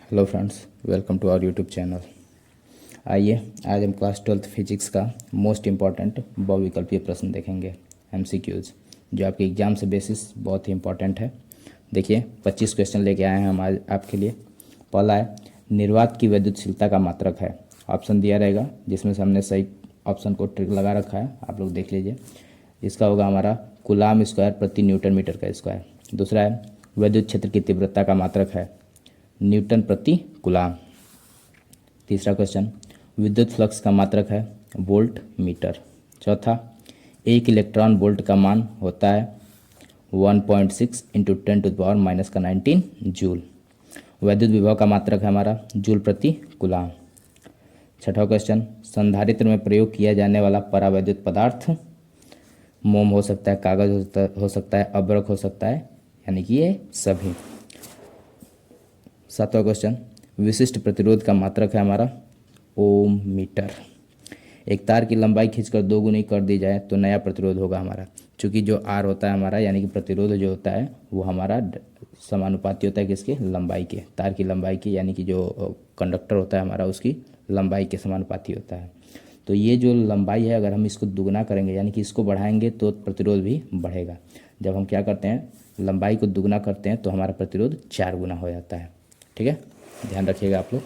Hello friends, welcome to our YouTube channel. आइए आज हम क्लास 12th फिजिक्स का मोस्ट इम्पॉर्टेंट बहुविकल्पीय प्रश्न देखेंगे, एमसीक्यूज, जो आपके एग्जाम से बेसिस बहुत ही इम्पॉर्टेंट है। देखिए 25 क्वेश्चन लेके आए हैं हम आज आपके लिए। पहला है, निर्वात की विद्युतशीलता का मात्रक है। ऑप्शन दिया रहेगा जिसमें से हमने सही ऑप्शन को ट्रिक लगा रखा है, आप लोग देख लीजिए। इसका होगा हमारा कूलाम स्क्वायर प्रति न्यूटन मीटर का स्क्वायर। दूसरा है, विद्युत क्षेत्र की तीव्रता का मात्रक है न्यूटन प्रति कूलाम। तीसरा क्वेश्चन, विद्युत फ्लक्स का मात्रक है वोल्ट मीटर। चौथा, एक इलेक्ट्रॉन वोल्ट का मान होता है 1.6 इंटू 10⁻⁻19 जूल। विद्युत विभव का मात्रक है हमारा जूल प्रति कूलाम। छठा क्वेश्चन, संधारित्र में प्रयोग किया जाने वाला परावैद्युत पदार्थ मोम हो सकता है, कागज हो सकता है, अभ्रक हो सकता है, यानी कि ये सभी। सातवां क्वेश्चन, विशिष्ट प्रतिरोध का मात्रक है हमारा ओम मीटर। एक तार की लंबाई खींचकर 2 गुनी कर दी जाए तो नया प्रतिरोध होगा हमारा, चूंकि जो आर होता है हमारा यानी कि प्रतिरोध जो होता है वो हमारा समानुपाती होता है किसके, लंबाई के, तार की लंबाई की, यानी कि जो कंडक्टर होता है हमारा उसकी लंबाई के समानुपाती होता है। तो ये जो लंबाई है अगर हम इसको दुगना करेंगे यानी कि इसको बढ़ाएंगे तो प्रतिरोध भी बढ़ेगा। जब हम क्या करते हैं, लंबाई को दुगना करते हैं तो हमारा प्रतिरोध 4 गुना हो जाता है। ठीक है, ध्यान रखिएगा आप लोग।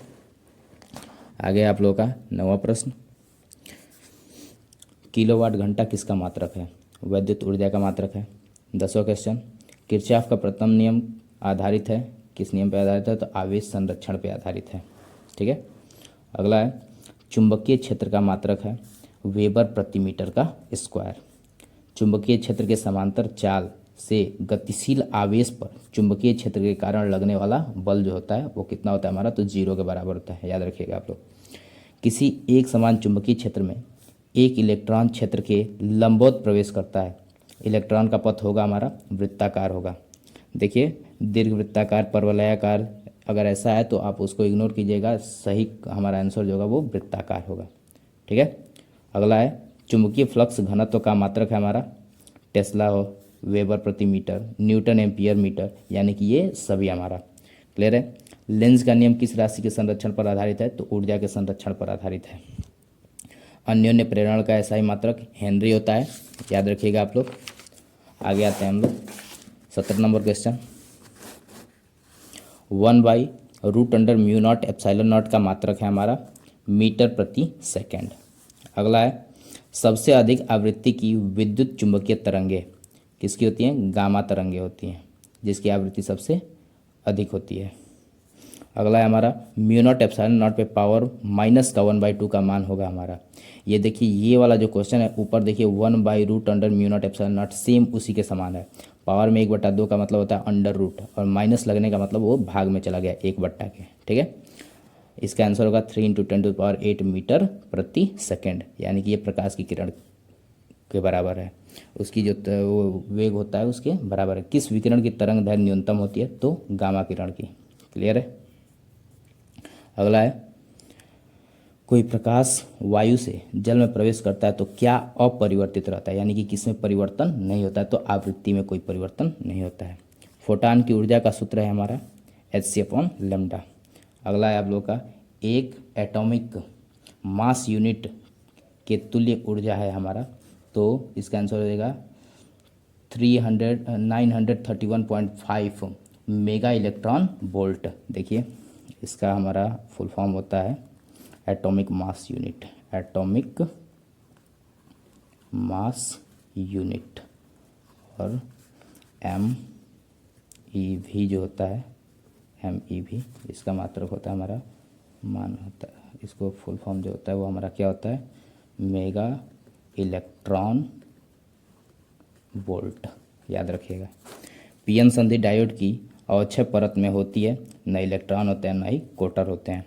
आगे आप लोगों का 9वां प्रश्न, किलोवाट घंटा किसका मात्रक है, वैद्युत ऊर्जा का मात्रक है। 10वां क्वेश्चन, किरचॉफ का प्रथम नियम आधारित है किस नियम पर आधारित है, तो आवेश संरक्षण पर आधारित है। ठीक है, अगला है, चुंबकीय क्षेत्र का मात्रक है वेबर प्रति मीटर का स्क्वायर। चुंबकीय क्षेत्र के समांतर चाल से गतिशील आवेश पर चुंबकीय क्षेत्र के कारण लगने वाला बल जो होता है वो कितना होता है हमारा, तो 0 के बराबर होता है, याद रखिएगा आप लोग। किसी एक समान चुंबकीय क्षेत्र में एक इलेक्ट्रॉन क्षेत्र के लंबवत प्रवेश करता है। इलेक्ट्रॉन का पथ होगा हमारा वृत्ताकार होगा। देखिए दीर्घ वृत्ताकार, परवलयाकार, अगर ऐसा है तो आप उसको इग्नोर कीजिएगा, सही हमारा आंसर जो होगा वो वृत्ताकार होगा। ठीक है, अगला है, चुंबकीय फ्लक्स घनत्व का मात्रक है हमारा टेस्ला हो, वेबर प्रति मीटर, न्यूटन एम्पियर मीटर, यानी कि ये सभी हमारा क्लियर है। लेंज का नियम किस राशि के संरक्षण पर आधारित है, तो ऊर्जा के संरक्षण पर आधारित है। अन्योन्य प्रेरण का ऐसा ही मात्रक हेनरी होता है, याद रखिएगा आप लोग। आगे आते हैं हम लोग 17 नंबर क्वेश्चन, 1/√μ0 का मात्रक है हमारा मीटर प्रति सेकेंड। अगला है, सबसे अधिक आवृत्ति की विद्युत चुंबकीय तरंगे किसकी होती हैं, गामा तरंगे होती हैं, जिसकी आवृत्ति सबसे अधिक होती है। अगला है हमारा μ0ε0 पे पावर माइनस का 1/2 का मान होगा हमारा। ये देखिए ये वाला जो क्वेश्चन है ऊपर देखिए 1/√μ0ε0 सेम उसी के समान है। पावर में 1/2 का मतलब होता है अंडर रूट, और माइनस लगने का मतलब वो भाग में चला गया 1/, के। ठीक है, इसका आंसर होगा 3 × 10⁸ मीटर प्रति सेकेंड, यानी कि ये प्रकाश की किरण के बराबर है। उसकी जो वो वेग होता है उसके बराबर है। किस विकिरण की तरंग दैर्घ्य न्यूनतम होती है, तो गामा किरण की। क्लियर है। अगला है, कोई प्रकाश वायु से जल में प्रवेश करता है तो क्या अपरिवर्तित रहता है, यानी कि किसमें परिवर्तन नहीं होता है, तो आवृत्ति में कोई परिवर्तन नहीं होता है। फोटान की ऊर्जा का सूत्र है हमारा hc/λ। अगला है आप लोग का, एक एटॉमिक मास यूनिट के तुल्य ऊर्जा है हमारा, तो इसका आंसर हो जाएगा 931.5 मेगा इलेक्ट्रॉन वोल्ट। देखिए इसका हमारा फुल फॉर्म होता है atomic mass unit, atomic mass unit, और MeV जो होता है, MeV इसका मात्रक होता है हमारा मान होता है, इसको फुल फॉर्म जो होता है वो हमारा क्या होता है, मेगा इलेक्ट्रॉन वोल्ट, याद रखिएगा। पीएन संधि डायोड की अवक्षय परत में होती है, न इलेक्ट्रॉन होते हैं न ही कोटर होते हैं।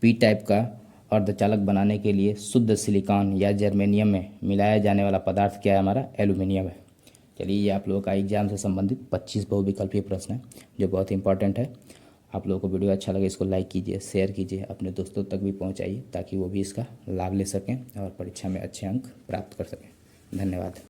पी टाइप का अर्धचालक बनाने के लिए शुद्ध सिलिकॉन या जर्मेनियम में मिलाया जाने वाला पदार्थ क्या है, हमारा एल्यूमिनियम है। चलिए ये आप लोगों का एग्जाम से संबंधित 25 बहुविकल्पीय प्रश्न है जो बहुत इंपॉर्टेंट है। आप लोगों को वीडियो अच्छा लगे इसको लाइक कीजिए, शेयर कीजिए, अपने दोस्तों तक भी पहुंचाइए ताकि वो भी इसका लाभ ले सकें और परीक्षा में अच्छे अंक प्राप्त कर सकें। धन्यवाद।